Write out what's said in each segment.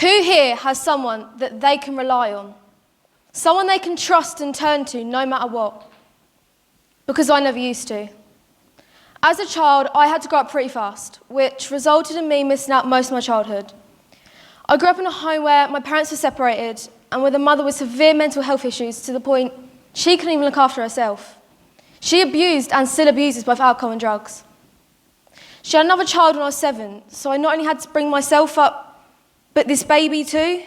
Who here has someone that they can rely on? Someone they can trust and turn to no matter what? Because I never used to. As a child, I had to grow up pretty fast, which resulted in me missing out most of my childhood. I grew up in a home where my parents were separated and with a mother with severe mental health issues to the point she couldn't even look after herself. She abused and still abuses both alcohol and drugs. She had another child when I was 7, so I not only had to bring myself up, but this baby too.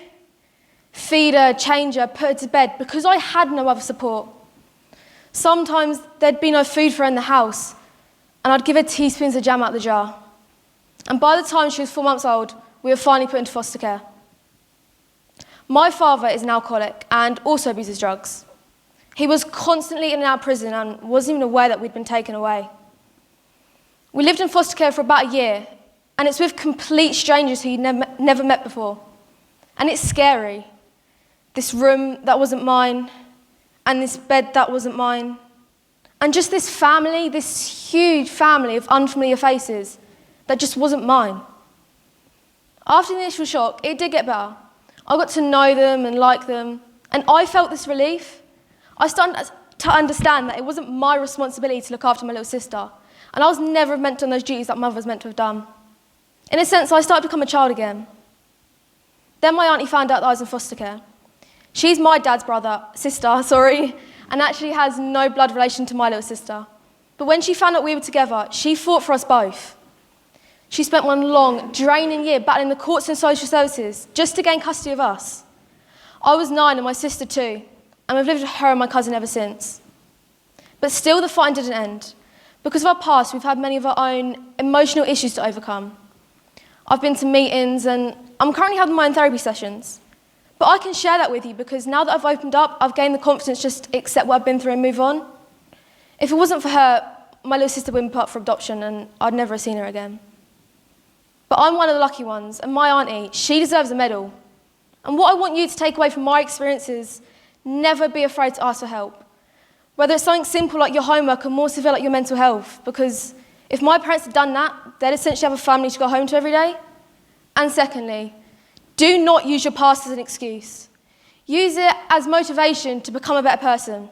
Feed her, change her, put her to bed, because I had no other support. Sometimes there'd be no food for her in the house, and I'd give her teaspoons of jam out the jar. And by the time she was 4 months old, we were finally put into foster care. My father is an alcoholic and also abuses drugs. He was constantly in and out of prison and wasn't even aware that we'd been taken away. We lived in foster care for about a year, and it's with complete strangers who you'd never met before. And it's scary. This room that wasn't mine, and this bed that wasn't mine. And just this family, this huge family of unfamiliar faces that just wasn't mine. After the initial shock, it did get better. I got to know them and like them, and I felt this relief. I started to understand that it wasn't my responsibility to look after my little sister, and I was never meant to do those duties that mother was meant to have done. In a sense, I started to become a child again. Then my auntie found out that I was in foster care. She's my dad's sister, and actually has no blood relation to my little sister. But when she found out we were together, she fought for us both. She spent one long, draining year battling the courts and social services just to gain custody of us. I was 9 and my sister 2, and we've lived with her and my cousin ever since. But still the fighting didn't end. Because of our past, we've had many of our own emotional issues to overcome. I've been to meetings and I'm currently having my own therapy sessions. But I can share that with you because now that I've opened up, I've gained the confidence just to accept what I've been through and move on. If it wasn't for her, my little sister would have been put up for adoption and I'd never have seen her again. But I'm one of the lucky ones, and my auntie, she deserves a medal. And what I want you to take away from my experience is never be afraid to ask for help. Whether it's something simple like your homework or more severe like your mental health, because if my parents had done that, they'd essentially have a family to go home to every day. And secondly, do not use your past as an excuse. Use it as motivation to become a better person.